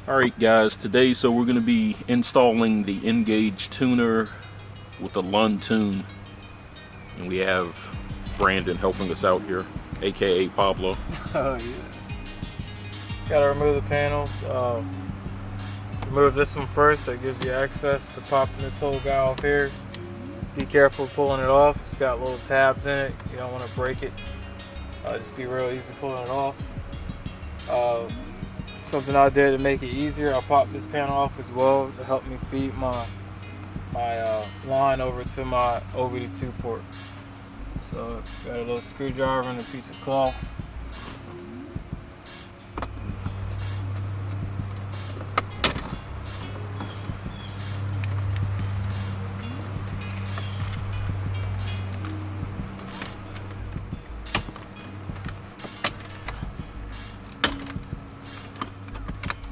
Alright guys, today we're going to be installing the nGauge tuner with the Lund tune, and we have Brandon helping us out here, aka Pablo. Oh yeah. Gotta remove the panels. Remove this one first. That gives you access to popping this whole guy off here. Be careful pulling it off. It's got little tabs in it. You don't want to break it. Just be real easy pulling it off. Something I did to make it easier, I popped this panel off as well to help me feed my line over to my OBD2 port. So got a little screwdriver and a piece of cloth.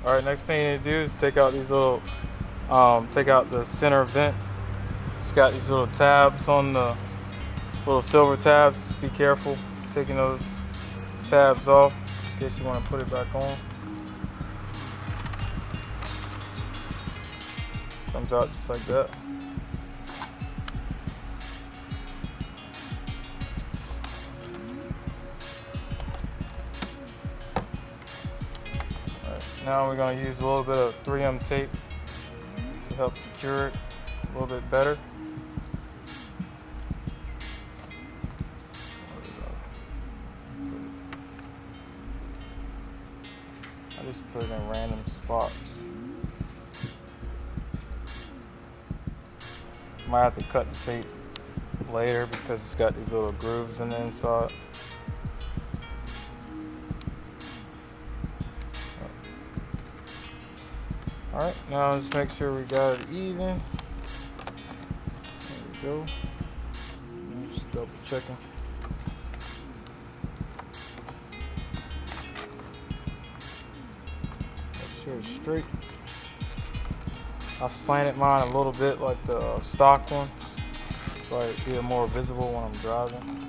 Alright, next thing you need to do is take out these little, take out the center vent. It's got these little tabs on the little silver tabs. Just be careful taking those tabs off in case you want to put it back on. Comes out just like that. Now we're going to use a little bit of 3M tape to help secure it a little bit better. I just put it in random spots. Might have to cut the tape later because it's got these little grooves in the inside. Alright, now let's make sure we got it even. There we go. Just double checking. Make sure it's straight. I slanted mine a little bit like the stock one, so it'd be more visible when I'm driving.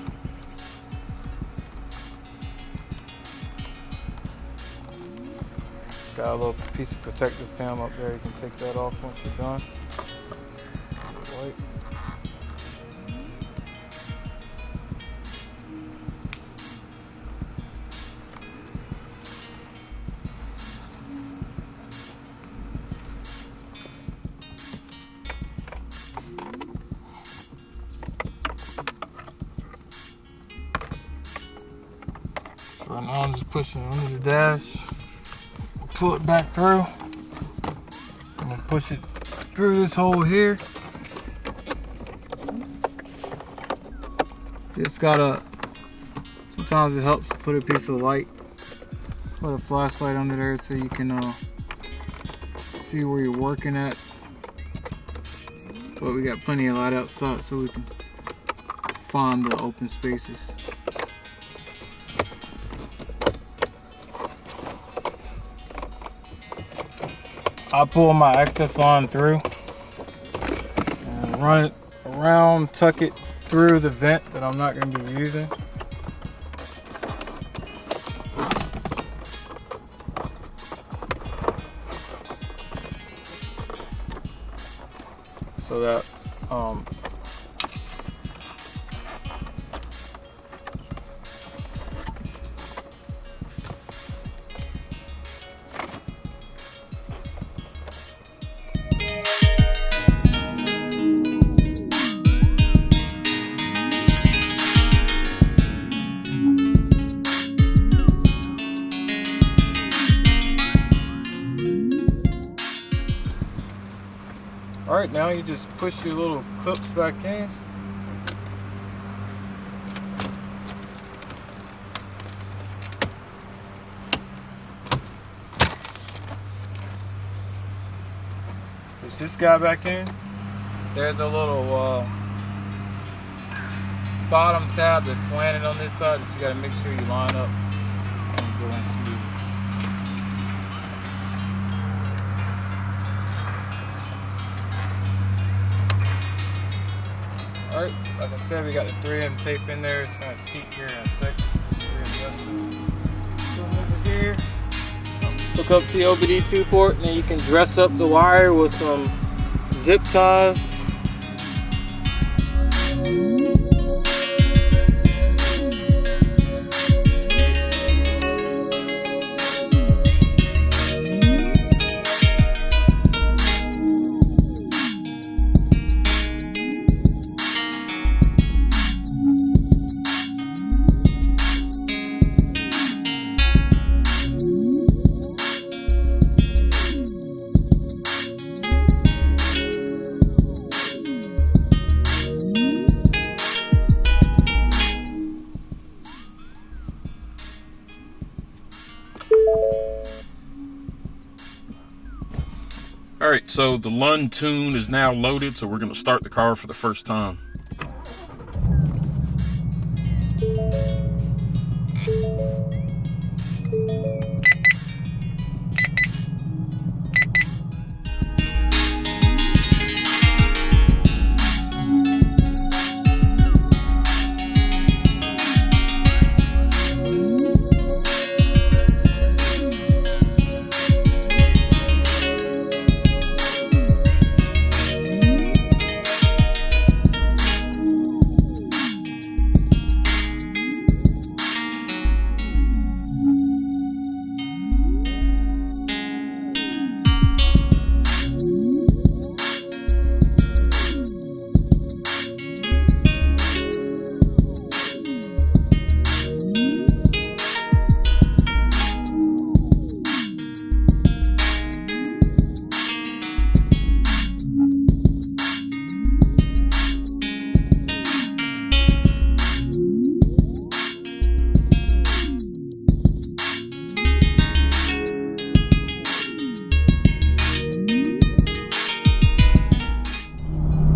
Got a little piece of protective film up there. You can take that off once you're done. White. So right now I'm just pushing it under the dash. Pull it back through. I'm gonna push it through this hole here. Just gotta, sometimes it helps to put a piece of light, put a flashlight under there so you can see where you're working at. But we got plenty of light outside so we can find the open spaces. I pull my excess line through and run it around, tuck it through the vent that I'm not going to be using. So that Alright, now you just push your little clips back in. Push this guy back in. There's a little bottom tab that's slanted on this side that you got to make sure you line up and go in smooth. Alright, like I said, we got the 3M tape in there. It's going to seat here in a second. Just readjust it. Go over here. hook up to the OBD2 port, and then you can dress up the wire with some zip ties. Alright, so the Lund tune is now loaded, so we're going to start the car for the first time.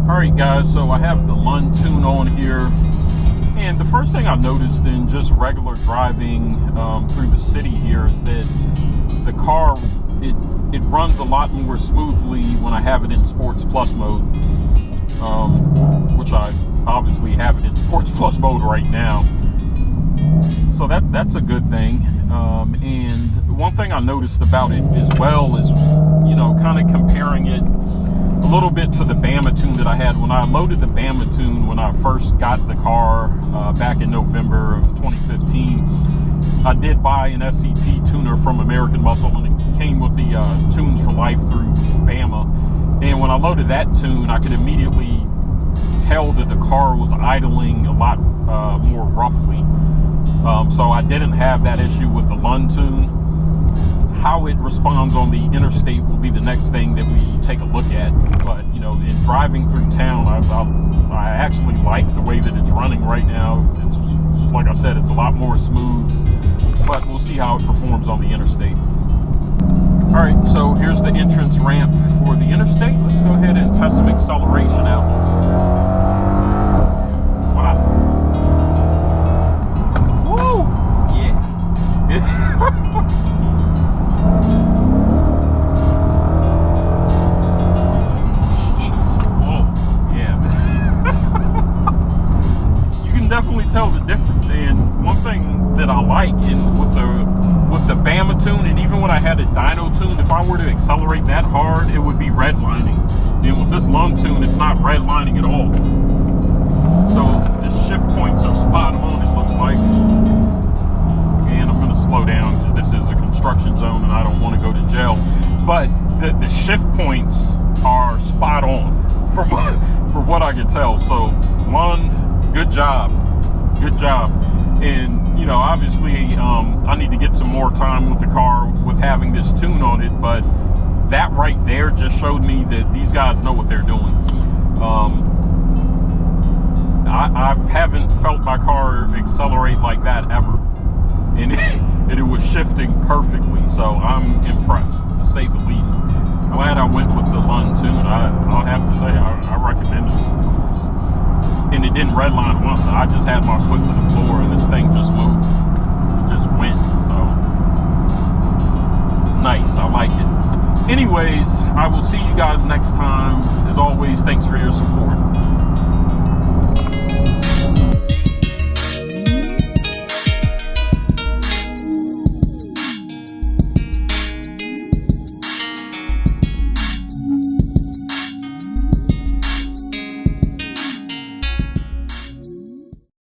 Alright guys, so I have the Lund tune on here, and the first thing I noticed in just regular driving through the city here is that the car, it runs a lot more smoothly when I have it in Sports Plus mode, which I obviously have it in Sports Plus mode right now. So that's a good thing. And one thing I noticed about it as well is, you know, kind of comparing it a little bit to the Bama tune that I had. When I loaded the Bama tune when I first got the car back in November of 2015, I did buy an SCT tuner from American Muscle, and it came with the Tunes for Life through Bama. And when I loaded that tune, I could immediately tell that the car was idling a lot more roughly. So I didn't have that issue with the Lund tune. How it responds on the interstate will be the next thing that we take a look at. But, you know, in driving through town, I actually like the way that it's running right now. It's, like I said, it's a lot more smooth, but we'll see how it performs on the interstate. All right, so here's the entrance ramp for the interstate. Let's go ahead and test some acceleration out. Wow. Woo! Yeah. Definitely tell the difference. And one thing that I like with the Bama tune, and even when I had a dyno tune, if I were to accelerate that hard, it would be redlining. And with this Lund tune, it's not redlining at all. So the shift points are spot on, it looks like. And I'm going to slow down because this is a construction zone and I don't want to go to jail. But the shift points are spot on for what I can tell. So Lund, good job. Good job. And, you know, obviously, I need to get some more time with the car with having this tune on it, but that right there just showed me that these guys know what they're doing. I haven't felt my car accelerate like that ever. And it was shifting perfectly, so I'm impressed, to say the least. Glad I went with the Lund tune. I'll have to say, I recommend it. And it didn't redline once. I just had my foot to the floor and this thing just moved. It just went. So nice. I like it. Anyways, I will see you guys next time. As always, thanks for your support.